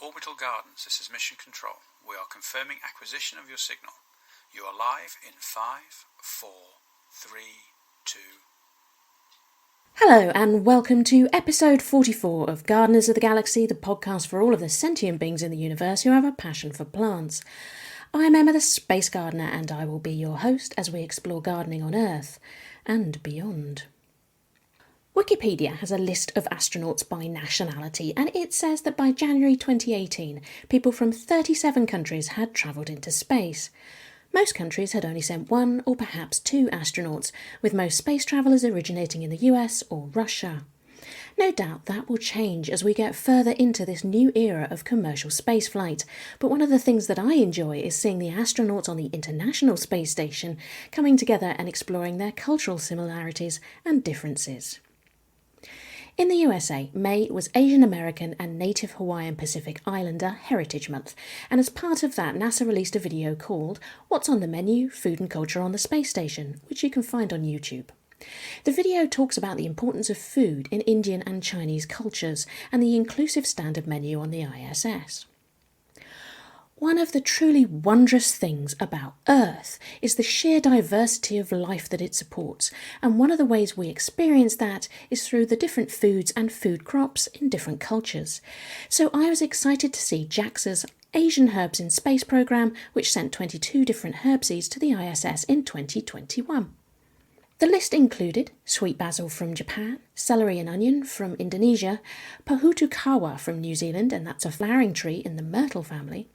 Orbital Gardens, this is Mission Control. We are confirming acquisition of your signal. You are live in 5, 4, 3, 2... Hello and welcome to episode 44 of Gardeners of the Galaxy, the podcast for all of the sentient beings in the universe who have a passion for plants. I'm Emma the Space Gardener and I will be your host as we explore gardening on Earth and beyond. Wikipedia has a list of astronauts by nationality, and it says that by January 2018, people from 37 countries had travelled into space. Most countries had only sent one or perhaps two astronauts, with most space travellers originating in the US or Russia. No doubt that will change as we get further into this new era of commercial spaceflight, but one of the things that I enjoy is seeing the astronauts on the International Space Station coming together and exploring their cultural similarities and differences. In the USA, May was Asian American and Native Hawaiian Pacific Islander Heritage Month, and as part of that, NASA released a video called What's on the Menu? Food and Culture on the Space Station, which you can find on YouTube. The video talks about the importance of food in Indian and Chinese cultures and the inclusive standard menu on the ISS. One of the truly wondrous things about Earth is the sheer diversity of life that it supports, and one of the ways we experience that is through the different foods and food crops in different cultures. So I was excited to see JAXA's Asian Herbs in Space programme, which sent 22 different herb seeds to the ISS in 2021. The list included sweet basil from Japan, celery and onion from Indonesia, pohutukawa from New Zealand, and that's a flowering tree in the myrtle family,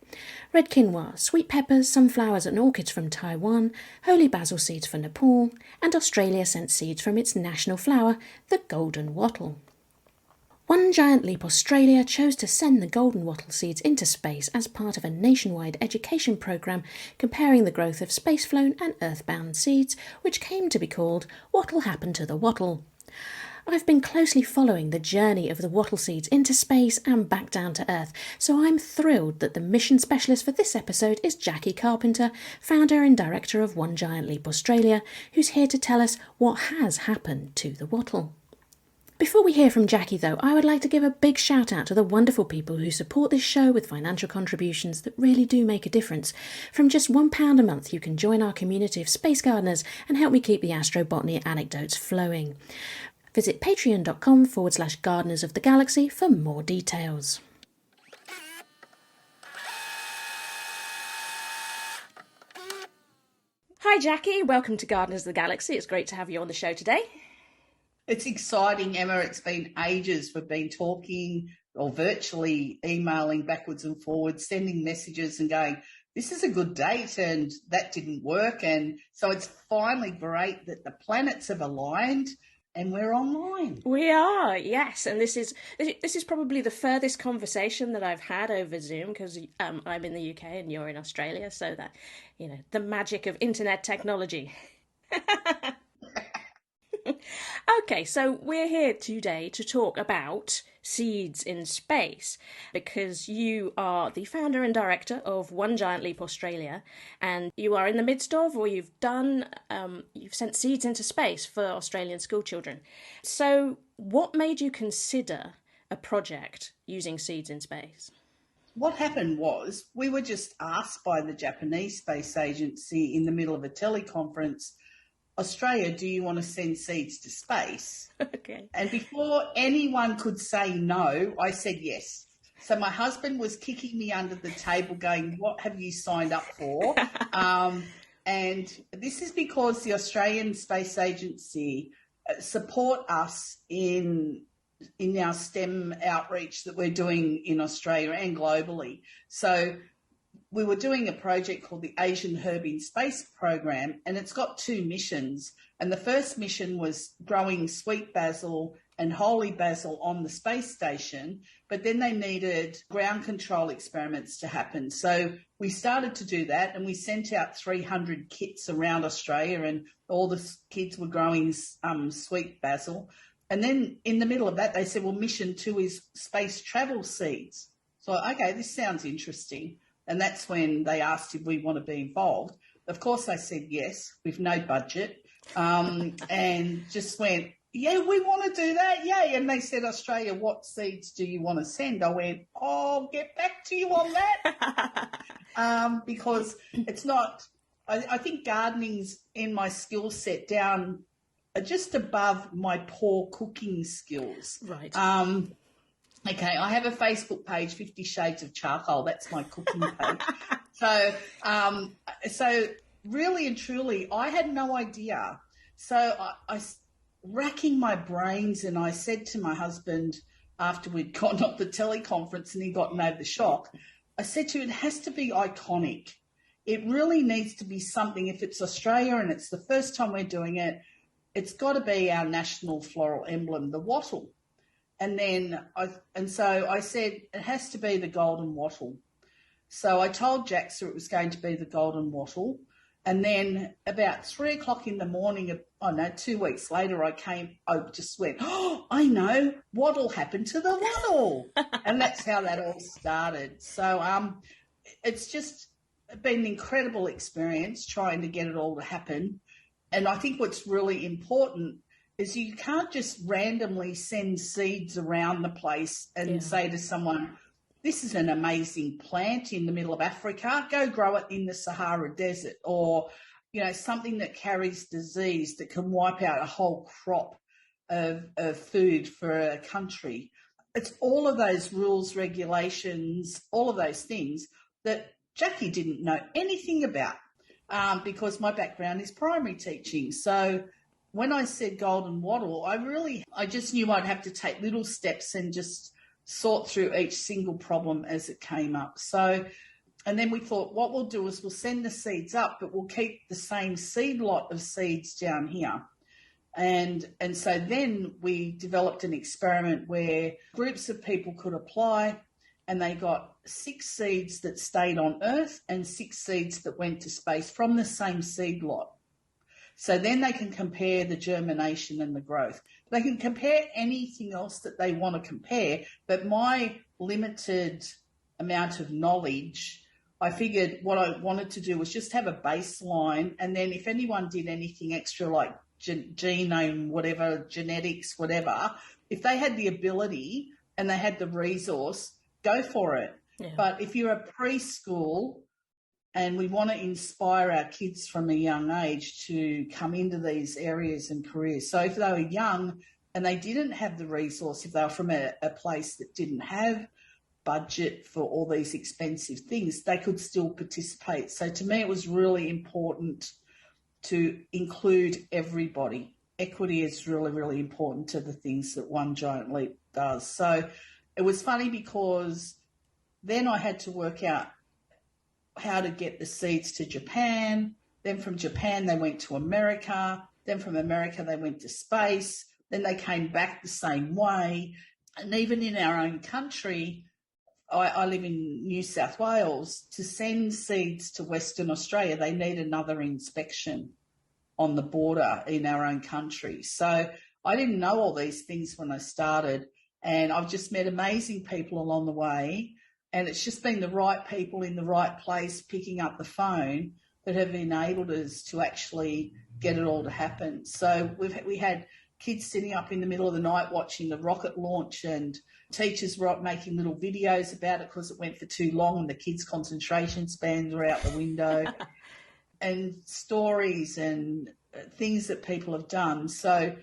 red quinoa, sweet peppers, sunflowers and orchids from Taiwan, holy basil seeds from Nepal, and Australia sent seeds from its national flower, the golden wattle. One Giant Leap Australia chose to send the golden wattle seeds into space as part of a nationwide education programme comparing the growth of spaceflown and earthbound seeds, which came to be called What'll Happen to the Wattle. I've been closely following the journey of the wattle seeds into space and back down to Earth, so I'm thrilled that the mission specialist for this episode is Jackie Carpenter, founder and director of One Giant Leap Australia, who's here to tell us what has happened to the wattle. Before we hear from Jackie though, I would like to give a big shout out to the wonderful people who support this show with financial contributions that really do make a difference. From just £1 a month you can join our community of space gardeners and help me keep the astrobotany anecdotes flowing. Visit patreon.com/gardeners of the galaxy for more details. Hi Jackie, welcome to Gardeners of the Galaxy. It's great to have you on the show today. It's exciting, Emma. It's been ages. We've been talking or virtually emailing backwards and forwards, sending messages and going, this is a good date, and that didn't work. And so it's finally great that the planets have aligned and we're online. We are, yes. And this is probably the furthest conversation that I've had over Zoom because I'm in the UK and you're in Australia. So that, the magic of internet technology. Okay, so we're here today to talk about seeds in space because you are the founder and director of One Giant Leap Australia, and you are in the midst of, or you've sent seeds into space for Australian school children. So what made you consider a project using seeds in space? What happened was we were just asked by the Japanese Space Agency in the middle of a teleconference, Australia, do you want to send seeds to space? Okay. And before anyone could say no, I said yes. So my husband was kicking me under the table going, what have you signed up for? And this is because the Australian Space Agency support us in our STEM outreach that we're doing in Australia and globally. So we were doing a project called the Asian Herb in Space program, and it's got two missions. And the first mission was growing sweet basil and holy basil on the space station, but then they needed ground control experiments to happen. So we started to do that, and we sent out 300 kits around Australia, and all the kids were growing sweet basil. And then in the middle of that, they said, well, mission 2 is space travel seeds. So, okay, this sounds interesting. And that's when they asked if we want to be involved. Of course, I said yes, with no budget, and just went, yeah, we want to do that. Yeah. And they said, Australia, what seeds do you want to send? I went, I'll get back to you on that. Because it's not, I think gardening's in my skill set down just above my poor cooking skills. Right. Okay, I have a Facebook page, 50 Shades of Charcoal. That's my cooking page. So really and truly, I had no idea. So I racking my brains, and I said to my husband after we'd gotten off the teleconference and he gotten over the shock, I said to him, it has to be iconic. It really needs to be something. If it's Australia and it's the first time we're doing it, it's got to be our national floral emblem, the wattle. And so I said, it has to be the golden wattle. So I told Jaxa it was going to be the golden wattle. And then about 3 o'clock in the morning, 2 weeks later, I just went, oh, I know, what'll happen to the wattle? And that's how that all started. So it's just been an incredible experience trying to get it all to happen. And I think what's really important is you can't just randomly send seeds around the place and say to someone, this is an amazing plant in the middle of Africa, go grow it in the Sahara Desert, or, something that carries disease that can wipe out a whole crop of food for a country. It's all of those rules, regulations, all of those things that Jackie didn't know anything about because my background is primary teaching. So when I said golden wattle, I just knew I'd have to take little steps and just sort through each single problem as it came up. So, and then we thought what we'll do is we'll send the seeds up, but we'll keep the same seed lot of seeds down here. And so then we developed an experiment where groups of people could apply, and they got 6 seeds that stayed on Earth and 6 seeds that went to space from the same seed lot. So then they can compare the germination and the growth. They can compare anything else that they want to compare, but my limited amount of knowledge, I figured what I wanted to do was just have a baseline, and then if anyone did anything extra like genome, whatever, genetics, whatever, if they had the ability and they had the resource, go for it. Yeah. But if you're a preschool, and we want to inspire our kids from a young age to come into these areas and careers. So if they were young and they didn't have the resource, if they were from a place that didn't have budget for all these expensive things, they could still participate. So to me, it was really important to include everybody. Equity is really, really important to the things that One Giant Leap does. So it was funny because then I had to work out how to get the seeds to Japan. Then from Japan, they went to America. Then from America, they went to space. Then they came back the same way. And even in our own country, I live in New South Wales. To send seeds to Western Australia, they need another inspection on the border in our own country. So I didn't know all these things when I started, and I've just met amazing people along the way. And it's just been the right people in the right place picking up the phone that have enabled us to actually get it all to happen. So we had kids sitting up in the middle of the night watching the rocket launch, and teachers were up making little videos about it because it went for too long and the kids' concentration spans were out the window, and stories and things that people have done. So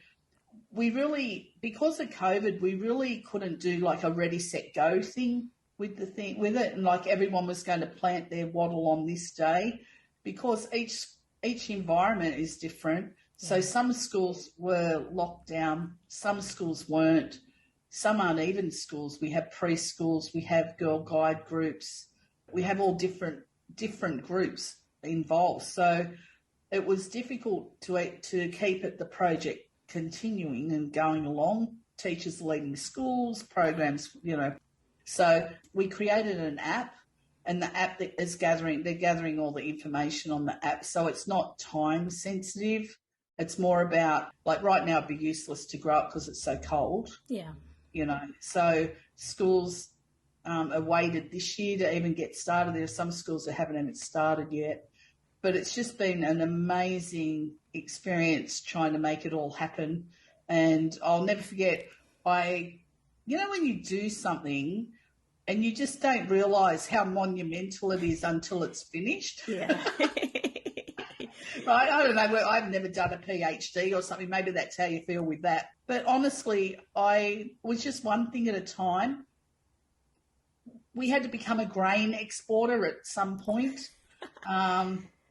we really, because of COVID, we really couldn't do like a ready, set, go thing with it, and like everyone was going to plant their wattle on this day, because each environment is different. So some schools were locked down, some schools weren't, some aren't even schools. We have preschools, we have girl guide groups, we have all different groups involved. So it was difficult to keep the project continuing and going along. Teachers leading schools, programs, So we created an app, and the app that is they're gathering all the information on the app. So it's not time sensitive. It's more about, like right now it'd be useless to grow up because it's so cold. Yeah. So schools are waited this year to even get started. There are some schools that haven't even started yet. But it's just been an amazing experience trying to make it all happen. And I'll never forget, when you do something and you just don't realise how monumental it is until it's finished. Yeah. Right? I don't know. I've never done a PhD or something. Maybe that's how you feel with that. But honestly, I was just one thing at a time. We had to become a grain exporter at some point.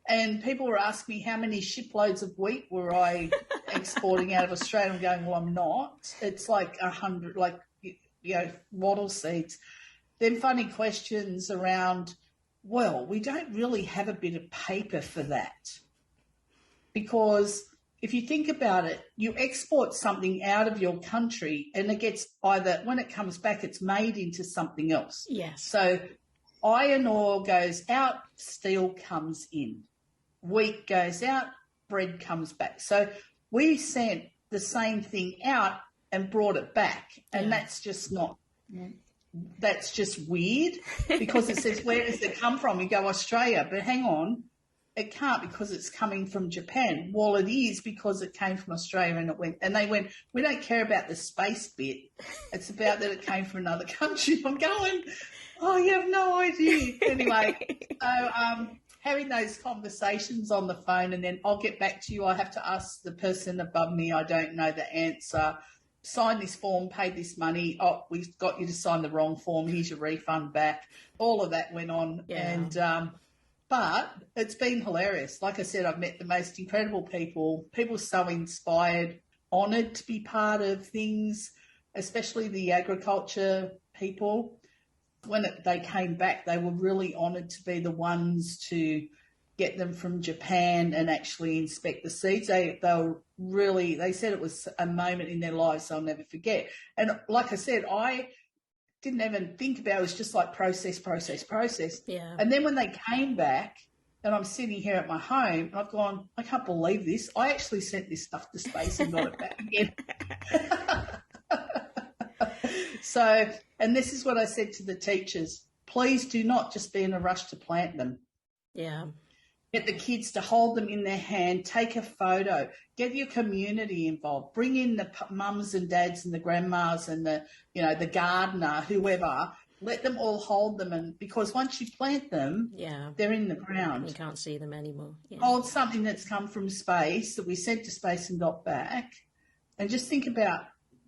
And people were asking me how many shiploads of wheat were I exporting out of Australia. I'm going, well, I'm not. It's like 100, wattle seeds. Then funny questions around, well, we don't really have a bit of paper for that. Because if you think about it, you export something out of your country and it gets either, when it comes back, it's made into something else. Yes. So iron ore goes out, steel comes in. Wheat goes out, bread comes back. So we sent the same thing out and brought it back. And that's just not, that's just weird, because it says, where does it come from? You go, Australia, but hang on. It can't, because it's coming from Japan. Well, it is, because it came from Australia and they went, we don't care about the space bit. It's about that it came from another country. I'm going, oh, you have no idea. Anyway, so having those conversations on the phone, and then I'll get back to you. I have to ask the person above me. I don't know the answer. Sign this form, pay this money. Oh, we've got you to sign the wrong form. Here's your refund back. All of that went on. Yeah. And, but it's been hilarious. Like I said, I've met the most incredible people so inspired, honoured to be part of things, especially the agriculture people. When they came back, they were really honoured to be the ones to get them from Japan and actually inspect the seeds. They said it was a moment in their lives I'll never forget. And like I said, I didn't even think about it. It was just like process. Yeah. And then when they came back, and I'm sitting here at my home, and I've gone, I can't believe this. I actually sent this stuff to space and got it back again. So, and this is what I said to the teachers: please do not just be in a rush to plant them. Yeah. Get the kids to hold them in their hand, take a photo, get your community involved, bring in the mums and dads and the grandmas and the gardener, whoever, let them all hold them. And because once you plant them, they're in the ground. You can't see them anymore. Yeah. Hold something that's come from space, that we sent to space and got back, and just think about,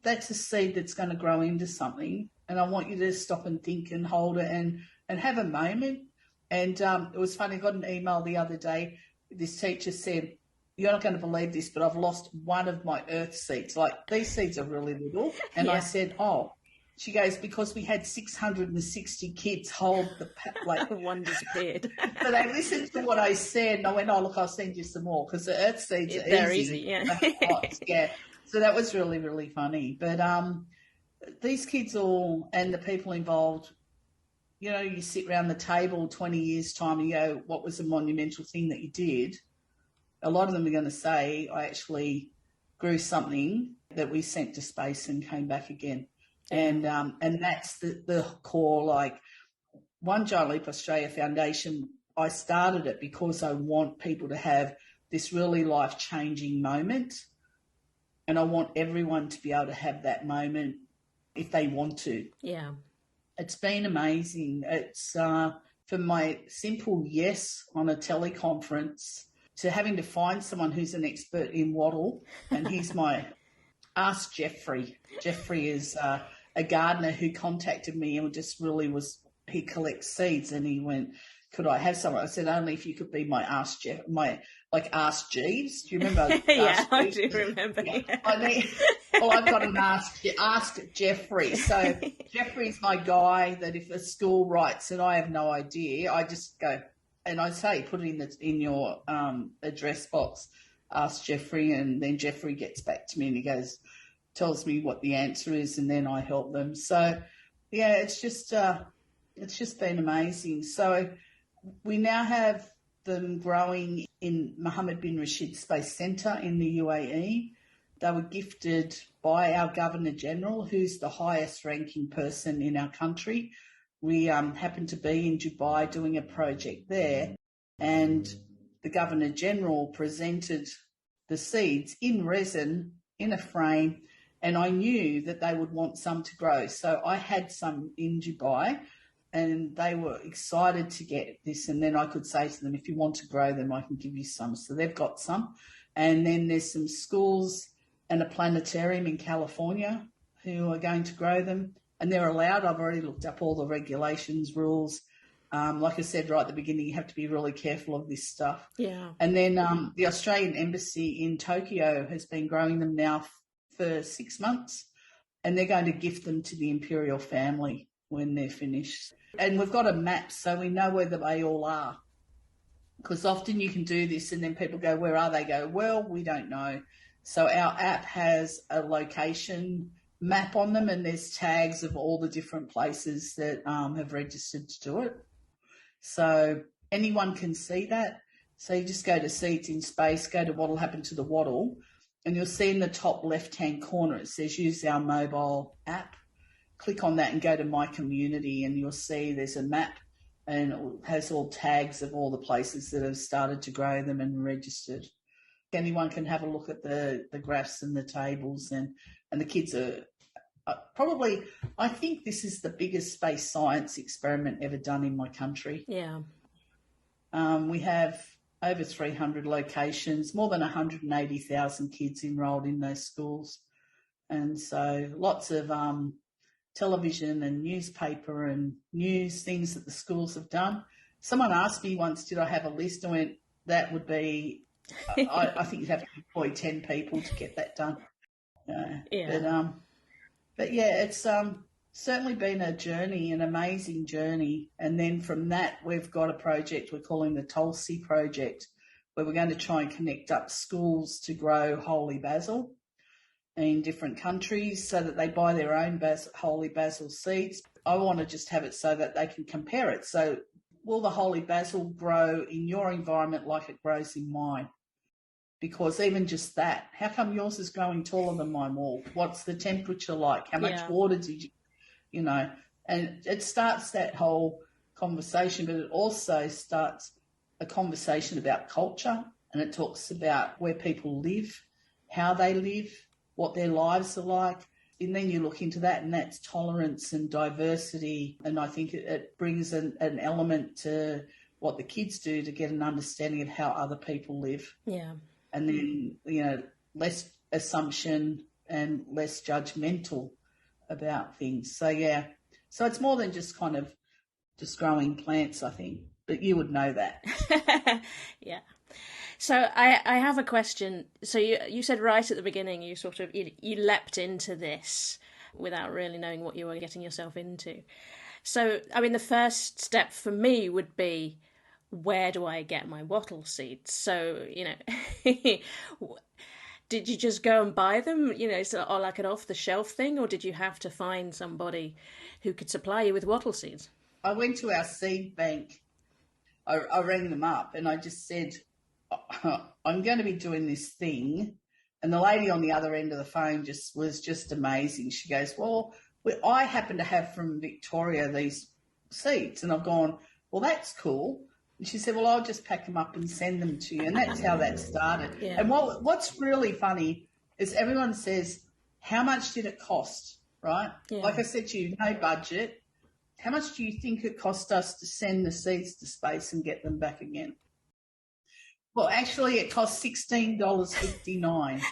that's a seed that's going to grow into something. And I want you to stop and think and hold it and have a moment. And it was funny, I got an email the other day. This teacher said, you're not going to believe this, but I've lost one of my earth seeds. Like, these seeds are really little. And I said, oh. She goes, because we had 660 kids hold the, one disappeared. So they listened to what I said, and I went, oh, look, I'll send you some more, because the earth seeds are they're easy. Yeah. Yeah. So that was really, really funny. But these kids and the people involved, you sit around the table 20 years' time and you go, what was the monumental thing that you did? A lot of them are going to say, I actually grew something that we sent to space and came back again. And that's the core, like One Giant Leap Australia Foundation, I started it because I want people to have this really life-changing moment, and I want everyone to be able to have that moment if they want to. Yeah. It's been amazing. It's from my simple yes on a teleconference to having to find someone who's an expert in Wattle, and he's my Ask Jeffrey. Jeffrey is a gardener who contacted me and just really he collects seeds, and he went, could I have someone? I said, only if you could be my Ask Jeeves. Do you remember? Yeah, I do remember. Yeah. I've got an Ask Jeffrey. So Jeffrey's my guy that if a school writes and I have no idea, I just go and I say, put it in your address box, Ask Jeffrey, and then Jeffrey gets back to me and tells me what the answer is, and then I help them. So yeah, it's just been amazing. So we now have them growing in Mohammed bin Rashid Space Centre in the UAE. They were gifted by our Governor-General, who's the highest ranking person in our country. We happened to be in Dubai doing a project there, and the Governor-General presented the seeds in resin in a frame, and I knew that they would want some to grow. So I had some in Dubai, and they were excited to get this. And then I could say to them, if you want to grow them, I can give you some. So they've got some. And then there's some schools and a planetarium in California who are going to grow them. And they're allowed. I've already looked up all the regulations, rules. Like I said right at the beginning, you have to be really careful of this stuff. Yeah. And then the Australian Embassy in Tokyo has been growing them now for 6 months, and they're going to gift them to the imperial family when they're finished. And we've got a map so we know where they all are, because often you can do this and then people go, where are they? Go, well, we don't know. So our app has a location map on them, and there's tags of all the different places that have registered to do it. So anyone can see that. So you just go to Seeds in Space, go to What'll Happen to the Wattle, and you'll see in the top left-hand corner, it says use our mobile app. Click on that and go to My Community, and you'll see there's a map, and it has all tags of all the places that have started to grow them and registered. Anyone can have a look at the graphs and the tables, and the kids are probably, I think this is the biggest space science experiment ever done in my country. Yeah. We have over 300 locations, more than 180,000 kids enrolled in those schools. And so lots of television and newspaper and news things that the schools have done. Someone asked me once, did I have a list? I went, that would be, I think you'd have to employ 10 people to get that done. Yeah. But yeah, it's certainly been a journey, an amazing journey. And then from that, we've got a project we're calling the Tulsi Project, where we're going to try and connect up schools to grow holy basil in different countries so that they buy their own holy basil seeds. I want to just have it so that they can compare it. So will the holy basil grow in your environment like it grows in mine? Because even just that, how come yours is growing taller than mine? Well, what's the temperature like? How much water did you know? And it starts that whole conversation, but it also starts a conversation about culture, and it talks about where people live, how they live, what their lives are like. And then you look into that, and that's tolerance and diversity. And I think it brings an element to what the kids do to get an understanding of how other people live. Yeah. And then, you know, less assumption and less judgmental about things. So, yeah. So it's more than just kind of just growing plants, I think. But you would know that. Yeah. So I have a question. So you said right at the beginning you sort of you leapt into this without really knowing what you were getting yourself into. So, I mean, the first step for me would be, where do I get my wattle seeds? So, you know, did you just go and buy them, you know, or like an off-the-shelf thing, or did you have to find somebody who could supply you with wattle seeds? I went to our seed bank. I rang them up and I just said, I'm going to be doing this thing. And the lady on the other end of the phone was just amazing. She goes, well, I happen to have from Victoria these seeds. And I've gone, well, that's cool. And she said, well, I'll just pack them up and send them to you. And that's how that started. Yeah. And what's really funny is everyone says, how much did it cost, right? Yeah. Like I said to you, no budget. How much do you think it cost us to send the seeds to space and get them back again? Well, actually, it cost $16.59.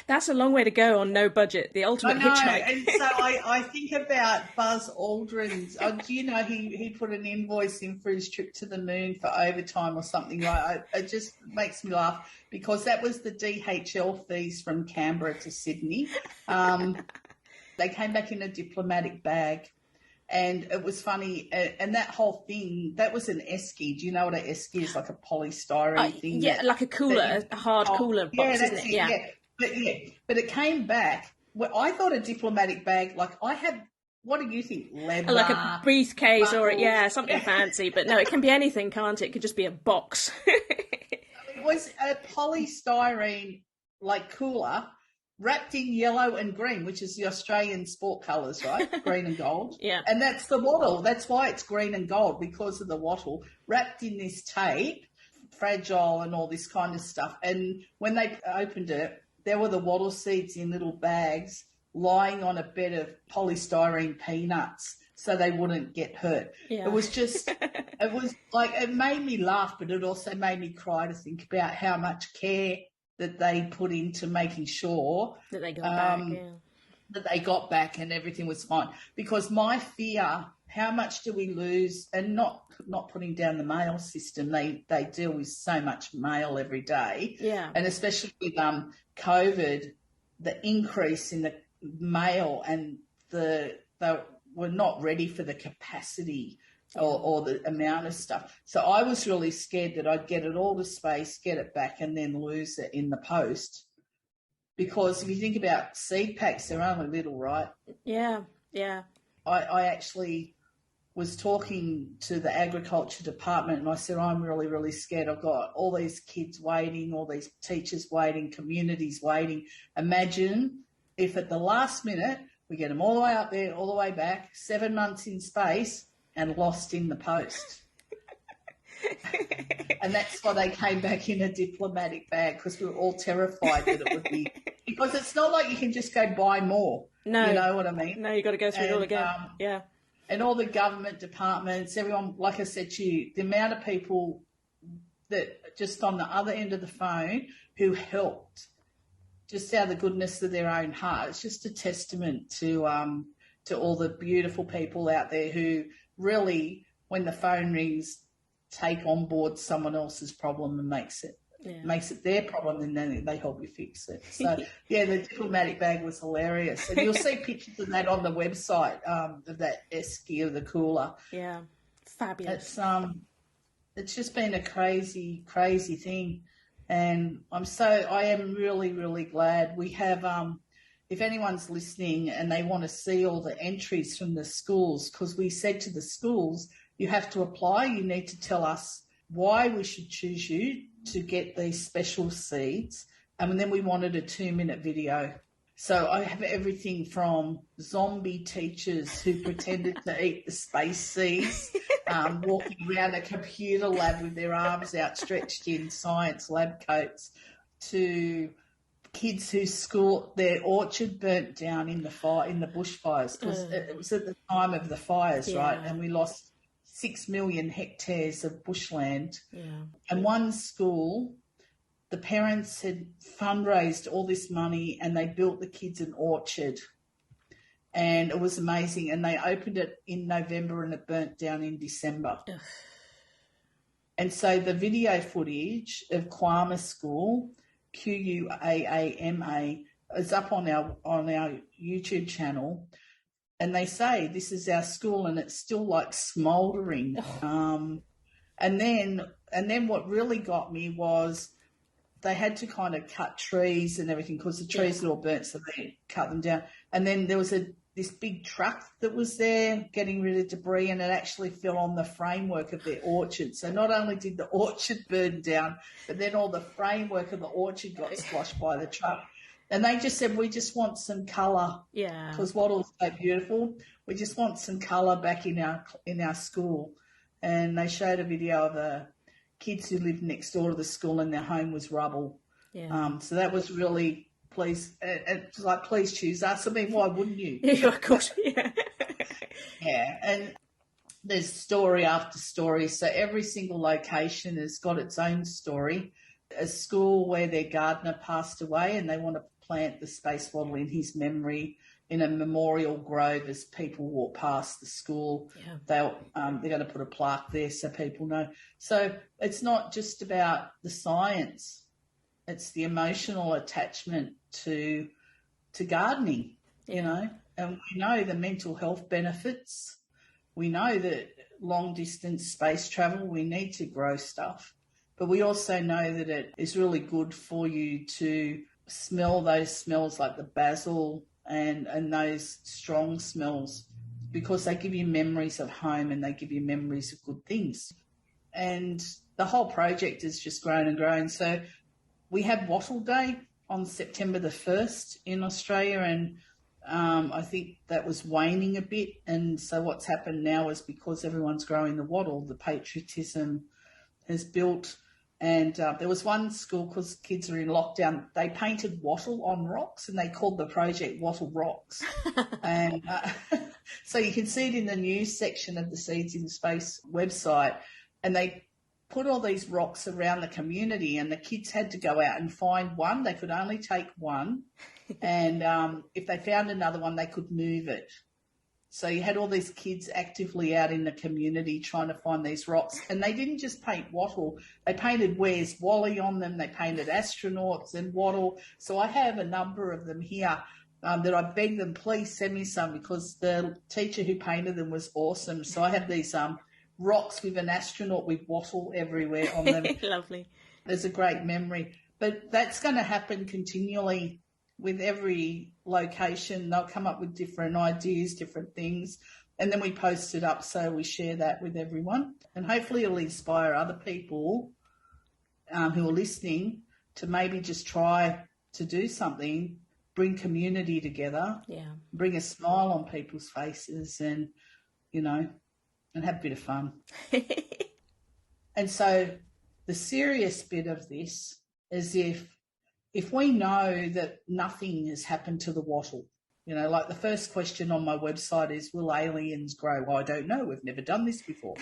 That's a long way to go on no budget. The ultimate hitchhike. And so I think about Buzz Aldrin's. Do you know he put an invoice in for his trip to the moon for overtime or something? Right? It just makes me laugh because that was the DHL fees from Canberra to Sydney. They came back in a diplomatic bag. And it was funny, and that whole thing, that was an esky. Do you know what an esky is? Like a polystyrene thing? Yeah, like a cooler, a hard cooler box, isn't it? Yeah. But it came back. Well, I thought a diplomatic bag, like I had, what do you think? Leather, like a briefcase buckles. or, something fancy. But no, it can be anything, can't it? It could just be a box. It was a polystyrene, like cooler, wrapped in yellow and green, which is the Australian sport colours, right? Green and gold. Yeah. And that's the wattle. That's why it's green and gold, because of the wattle. Wrapped in this tape, fragile and all this kind of stuff. And when they opened it, there were the wattle seeds in little bags lying on a bed of polystyrene peanuts so they wouldn't get hurt. Yeah. It was just, it was like, it made me laugh, but it also made me cry to think about how much care that they put into making sure that they got back, that they got back and everything was fine. Because my fear, how much do we lose? And not putting down the mail system, they deal with so much mail every day. Yeah. And especially with COVID, the increase in the mail, and they were not ready for the capacity or the amount of stuff. So I was really scared that I'd get it all to space, get it back, and then lose it in the post. Because if you think about seed packs, they're only little, right? Yeah, yeah. I actually was talking to the agriculture department, and I said, I'm really, really scared. I've got all these kids waiting, all these teachers waiting, communities waiting. Imagine if at the last minute we get them all the way up there, all the way back, 7 months in space and lost in the post. And that's why they came back in a diplomatic bag, because we were all terrified that it would be, because it's not like you can just go buy more. No. You know what I mean? No, you've got to go through it all again. Yeah. And all the government departments, everyone, like I said to you, the amount of people that just on the other end of the phone who helped just out of the goodness of their own heart. It's just a testament to all the beautiful people out there who really, when the phone rings, take on board someone else's problem and makes it their problem, and then they help you fix it. So, yeah, the diplomatic bag was hilarious. And you'll see pictures of that on the website, of that esky of the cooler. Yeah, fabulous. It's just been a crazy, crazy thing. And I am really, really glad we have, if anyone's listening and they want to see all the entries from the schools, because we said to the schools, you have to apply, you need to tell us why we should choose you to get these special seeds. And then we wanted a 2-minute video. So I have everything from zombie teachers who pretended to eat the space seeds, walking around a computer lab with their arms outstretched in science lab coats, to kids their orchard burnt down in the bushfires, because it was at the time of the fires, right? And we lost 6 million hectares of bushland. Yeah. And one school, the parents had fundraised all this money and they built the kids an orchard. And it was amazing. And they opened it in November and it burnt down in December. Ugh. And so the video footage of WAMA School, QUAAMA, is up on our YouTube channel. And they say, this is our school, and it's still like smouldering. And then what really got me was they had to kind of cut trees and everything, because the trees had all burnt, so they cut them down. And then there was this big truck that was there getting rid of debris, and it actually fell on the framework of their orchard. So not only did the orchard burn down, but then all the framework of the orchard got squashed by the truck. And they just said, we just want some colour. Yeah. Because Wattle's so beautiful. We just want some colour back in our school. And they showed a video of the kids who lived next door to the school, and their home was rubble. Yeah. So that was really, please choose us. I mean, why wouldn't you? Yeah, of course. Yeah. Yeah. And there's story after story. So every single location has got its own story. A school where their gardener passed away, and they want to plant the space wattle in his memory in a memorial grove as people walk past the school. Yeah. They're going to put a plaque there so people know. So it's not just about the science; it's the emotional attachment to gardening. Yeah. You know, and we know the mental health benefits. We know that long distance space travel, we need to grow stuff. But we also know that it is really good for you to smell those smells like the basil and those strong smells, because they give you memories of home and they give you memories of good things. And the whole project has just grown and grown. So we had Wattle Day on September the 1st in Australia, and I think that was waning a bit. And so what's happened now is, because everyone's growing the wattle, the patriotism has built, And there was one school, because kids are in lockdown, they painted wattle on rocks, and they called the project Wattle Rocks. And so you can see it in the news section of the Seeds in Space website. And they put all these rocks around the community, and the kids had to go out and find one. They could only take one. And if they found another one, they could move it. So you had all these kids actively out in the community trying to find these rocks. And they didn't just paint Wattle. They painted Where's Wally on them. They painted astronauts and Wattle. So I have a number of them here that I begged them, please send me some, because the teacher who painted them was awesome. So I have these rocks with an astronaut with Wattle everywhere on them. Lovely. There's a great memory. But that's going to happen continually with every location. They'll come up with different ideas, different things, and then we post it up, so we share that with everyone. And hopefully it'll inspire other people who are listening to maybe just try to do something, bring community together, bring a smile on people's faces, and, and have a bit of fun. And so the serious bit of this is if we know that nothing has happened to the wattle, like the first question on my website is, will aliens grow? Well, I don't know. We've never done this before.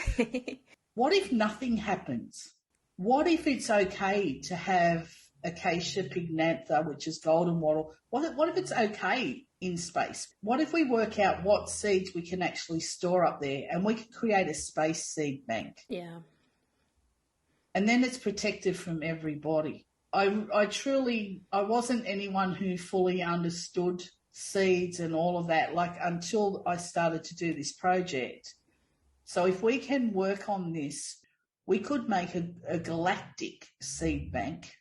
What if nothing happens? What if it's okay to have Acacia pygnantha, which is golden wattle? What if it's okay in space? What if we work out what seeds we can actually store up there, and we can create a space seed bank? Yeah. And then it's protected from everybody. I wasn't anyone who fully understood seeds and all of that, until I started to do this project. So if we can work on this, we could make a galactic seed bank,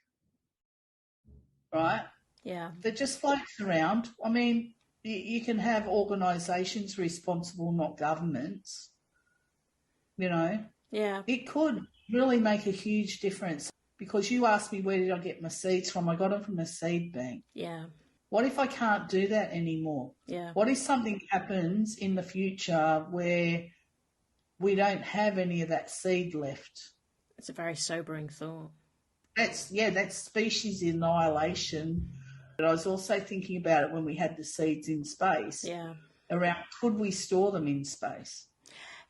right? Yeah. That just floats around. I mean, you can have organisations responsible, not governments, Yeah. It could really make a huge difference. Because you asked me, where did I get my seeds from? I got them from a seed bank. Yeah. What if I can't do that anymore? Yeah. What if something happens in the future where we don't have any of that seed left? It's a very sobering thought. That's species annihilation. But I was also thinking about it when we had the seeds in space. Yeah. Around, could we store them in space?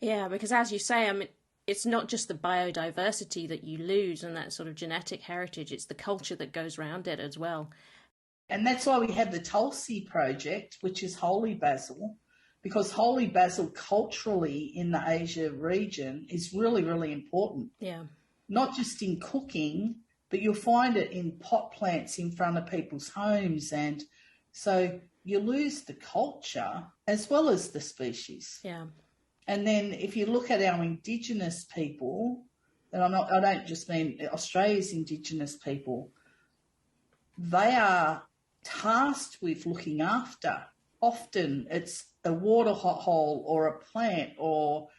Yeah, because as you say, it's not just the biodiversity that you lose and that sort of genetic heritage, it's the culture that goes around it as well. And that's why we have the Tulsi Project, which is holy basil, because holy basil culturally in the Asia region is really, really important. Yeah. Not just in cooking, but you'll find it in pot plants in front of people's homes. And so you lose the culture as well as the species. Yeah. And then if you look at our Indigenous people, and I don't just mean Australia's Indigenous people, they are tasked with looking after. Often it's a water hole or a plant or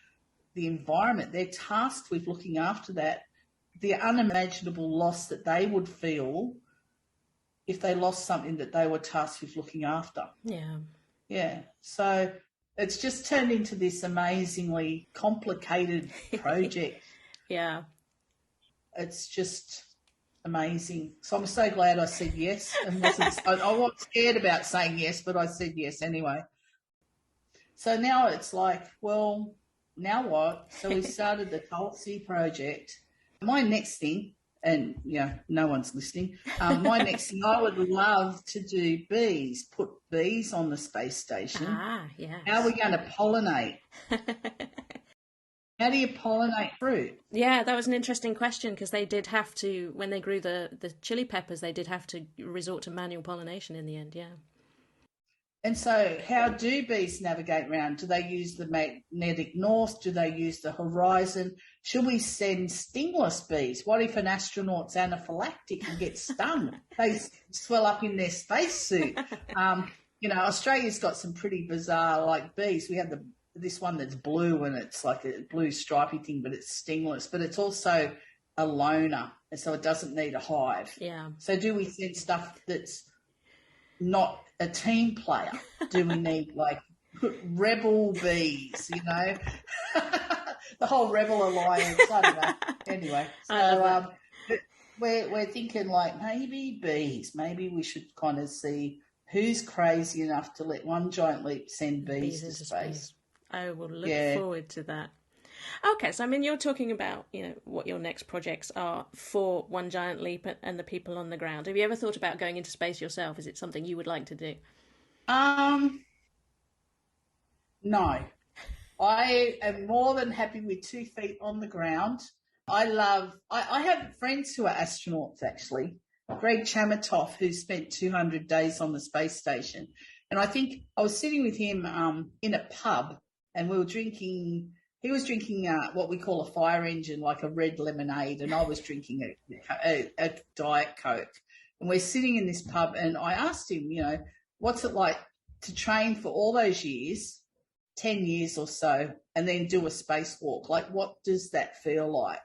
the environment. They're tasked with looking after that. The unimaginable loss that they would feel if they lost something that they were tasked with looking after. Yeah. Yeah. So it's just turned into this amazingly complicated project. Yeah. It's just amazing. So I'm so glad I said yes. And I was scared about saying yes, but I said yes anyway. So now it's like, well, now what? So we started the Tulsi Project. My next thing, and no one's listening, my next thing, I would love to do bees, put bees on the space station. Ah, yeah. How are we going to pollinate? How do you pollinate fruit? Yeah, that was an interesting question, because they did have to, when they grew the chili peppers, they did have to resort to manual pollination in the end, yeah. And so how do bees navigate around? Do they use the magnetic north? Do they use the horizon? Should we send stingless bees? What if an astronaut's anaphylactic and gets stung? They swell up in their spacesuit. Australia's got some pretty bizarre bees. We have this one that's blue, and it's like a blue stripy thing, but it's stingless. But it's also a loner, and so it doesn't need a hive. Yeah. So do we send stuff that's not a team player? Do we need rebel bees, the whole rebel alliance? I don't know. Anyway, so we're thinking like maybe bees. Maybe we should kind of see who's crazy enough to let one giant leap send bees to into space. I will look forward to that. Okay, so I mean, you're talking about, what your next projects are for One Giant Leap and the people on the ground. Have you ever thought about going into space yourself? Is it something you would like to do? No. I am more than happy with 2 feet on the ground. I have friends who are astronauts, actually. Greg Chamitoff, who spent 200 days on the space station. And I think I was sitting with him in a pub, and we were drinking, he was drinking what we call a fire engine, like a red lemonade, and I was drinking a Diet Coke. And we're sitting in this pub, and I asked him, what's it like to train for all those years, 10 years or so, and then do a spacewalk? Like, what does that feel like?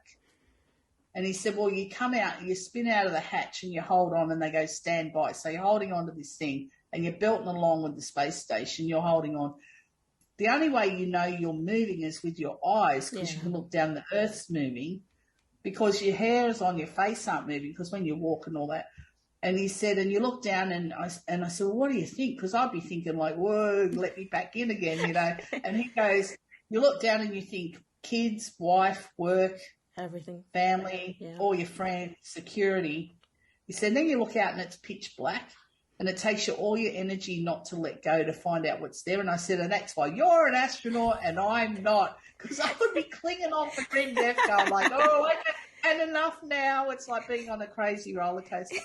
And he said, well, you come out, you spin out of the hatch and you hold on, and they go stand by. So you're holding on to this thing and you're belting along with the space station. You're holding on. The only way you know you're moving is with your eyes, because you can look down, the Earth's moving, because your hairs on your face aren't moving, because when you walk and all that. And he said, and you look down, and I said, well, what do you think? Because I'd be thinking like, whoa, let me back in again, And he goes, you look down and you think kids, wife, work, everything, family, all your friends, security. He said, then you look out and it's pitch black, and it takes you all your energy not to let go to find out what's there. And I said, and that's why you're an astronaut and I'm not, because I would be clinging on for grim death, going like, oh, I had enough now. It's like being on a crazy roller coaster.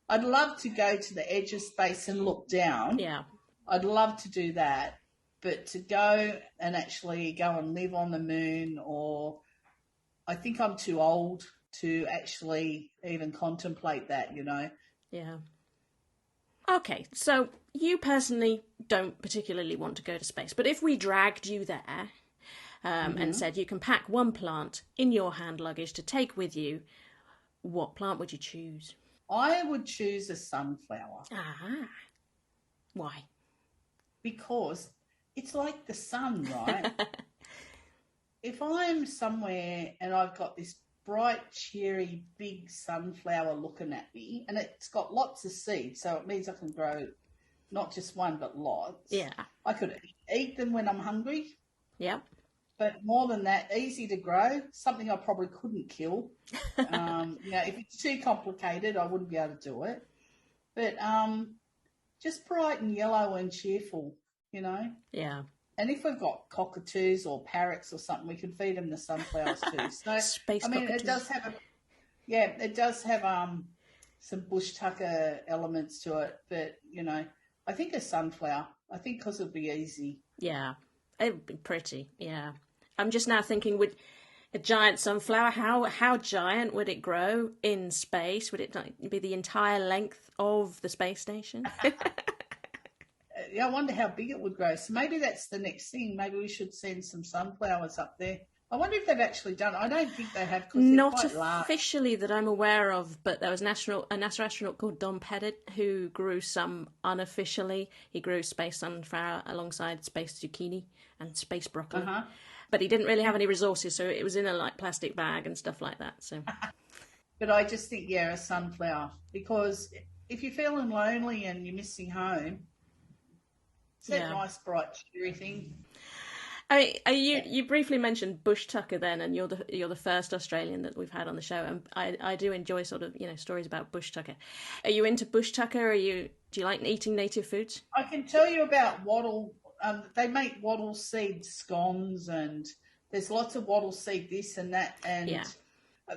I'd love to go to the edge of space and look down. Yeah. I'd love to do that. But to go and actually go and live on the moon, or I think I'm too old to actually even contemplate that, Yeah. Okay, so you personally don't particularly want to go to space, but if we dragged you there and said you can pack one plant in your hand luggage to take with you, what plant would you choose? I would choose a sunflower. Ah. Why? Because it's like the sun, right? If I'm somewhere and I've got this bright, cheery, big sunflower looking at me, and it's got lots of seeds, so it means I can grow not just one, but lots. Yeah. I could eat them when I'm hungry. Yeah. But more than that, easy to grow, something I probably couldn't kill. If it's too complicated, I wouldn't be able to do it. But just bright and yellow and cheerful, Yeah. And if we've got cockatoos or parrots or something, we can feed them the sunflowers too. So, Space cockatoos. It does have some bush tucker elements to it, but I think a sunflower. I think because it'd be easy. Yeah, it would be pretty. Yeah, I'm just now thinking, would a giant sunflower, how giant would it grow in space? Would it be the entire length of the space station? I wonder how big it would grow. So maybe that's the next thing. Maybe we should send some sunflowers up there. I wonder if they've actually done it. I don't think they have, because they're quite large. Officially that I'm aware of, but there was a NASA astronaut called Don Pettit who grew some unofficially. He grew space sunflower alongside space zucchini and space broccoli. But he didn't really have any resources, so it was in a plastic bag and stuff like that. So, but I just think, a sunflower, because if you're feeling lonely and you're missing home, it's that nice, bright, cheery thing. You briefly mentioned bush tucker then, and you're the first Australian that we've had on the show, and I do enjoy sort of stories about bush tucker. Are you into bush tucker? Do you like eating native foods? I can tell you about wattle. They make wattle seed scones, and there's lots of wattle seed this and that, and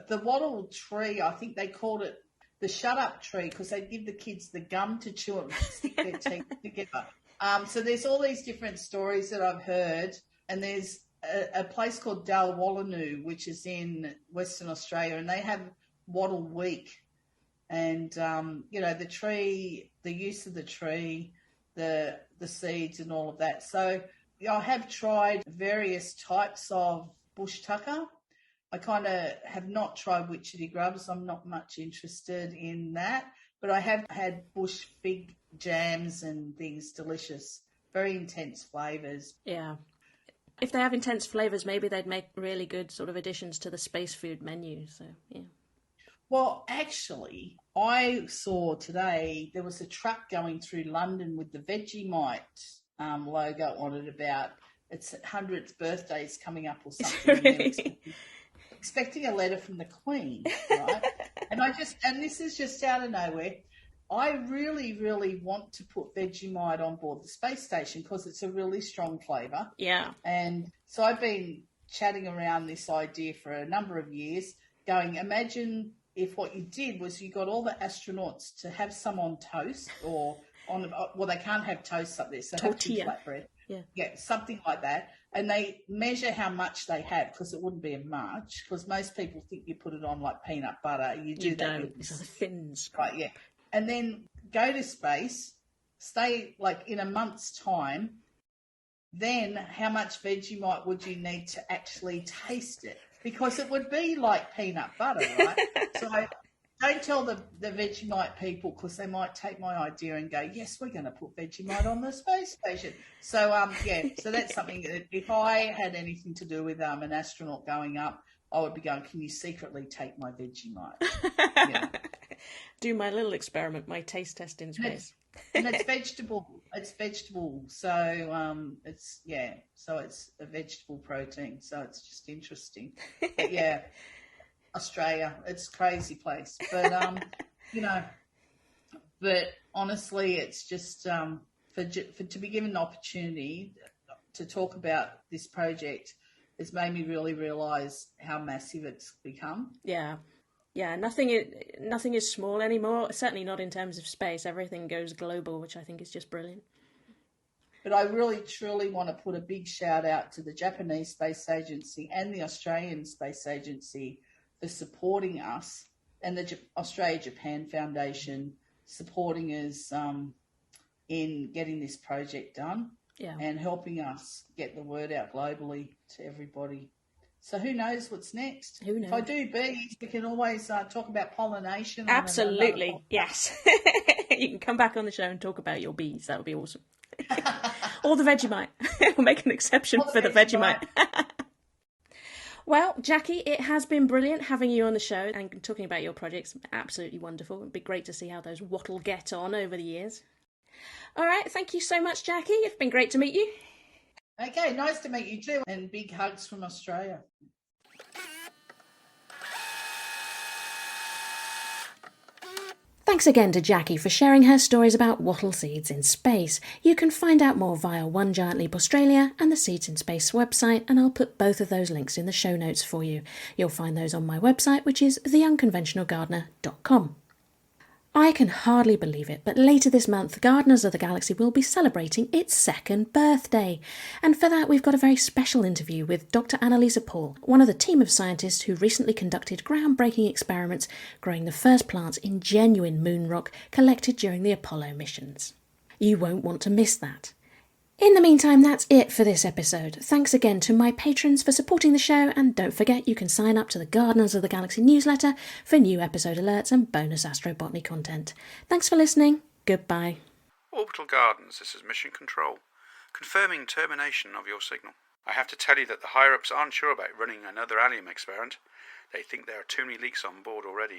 the wattle tree, I think they called it the shut up tree, because they give the kids the gum to chew and stick their teeth together. So there's all these different stories that I've heard, and there's a place called Dalwallanu, which is in Western Australia, and they have wattle week, and the tree, the use of the tree, the seeds and all of that. So I have tried various types of bush tucker. I kind of have not tried witchetty grubs. I'm not much interested in that, but I have had bush fig jams and things, delicious, very intense flavours. Yeah. If they have intense flavours, maybe they'd make really good sort of additions to the space food menu. So, yeah. Well, actually, I saw today there was a truck going through London with the Vegemite logo on it about its 100th birthday is coming up or something. And they're expecting a letter from the Queen, right? And this is just out of nowhere. I really, really want to put Vegemite on board the space station because it's a really strong flavour. Yeah. And so I've been chatting around this idea for a number of years, going, imagine if what you did was you got all the astronauts to have some on toast or on, well, they can't have toast up there, so tortilla. Have flatbread. Yeah, something like that. And they measure how much they have because it wouldn't be a much because most people think you put it on like peanut butter. You don't. It's the thins. Right, yeah. And then go to space, stay like in a month's time, then how much Vegemite would you need to actually taste it? Because it would be like peanut butter, right? So don't tell the Vegemite people because they might take my idea and go, yes, we're going to put Vegemite on the space station. So, so that's something that if I had anything to do with an astronaut going up, I would be going, can you secretly take my Vegemite? Yeah. Do my little experiment, my taste test in space. And it's vegetable. It's vegetable. So so it's a vegetable protein. So it's just interesting. But yeah, Australia, it's a crazy place. But but honestly, it's just to be given the opportunity to talk about this project has made me really realise how massive it's become. Yeah, nothing is small anymore, certainly not in terms of space. Everything goes global, which I think is just brilliant. But I really, truly want to put a big shout out to the Japanese Space Agency and the Australian Space Agency for supporting us, and the Australia-Japan Foundation supporting us in getting this project done and helping us get the word out globally to everybody. So who knows what's next? Who knows? If I do bees, we can always talk about pollination. Absolutely, yes. You can come back on the show and talk about your bees. That would be awesome. Or the Vegemite. We'll make an exception for the Vegemite. Well, Jackie, it has been brilliant having you on the show and talking about your projects. Absolutely wonderful. It'd be great to see how those Wattle get on over the years. All right, thank you so much, Jackie. It's been great to meet you. Okay, nice to meet you too, and big hugs from Australia. Thanks again to Jackie for sharing her stories about wattle seeds in space. You can find out more via One Giant Leap Australia and the Seeds in Space website, and I'll put both of those links in the show notes for you. You'll find those on my website, which is theunconventionalgardener.com. I can hardly believe it, but later this month, Gardeners of the Galaxy will be celebrating its 2nd birthday. And for that, we've got a very special interview with Dr. Annalisa Paul, one of the team of scientists who recently conducted groundbreaking experiments growing the first plants in genuine moon rock collected during the Apollo missions. You won't want to miss that. In the meantime, that's it for this episode. Thanks again to my patrons for supporting the show, and don't forget you can sign up to the Gardeners of the Galaxy newsletter for new episode alerts and bonus astrobotany content. Thanks for listening. Goodbye. Orbital Gardens, this is Mission Control. Confirming termination of your signal. I have to tell you that the higher-ups aren't sure about running another allium experiment. They think there are too many leaks on board already.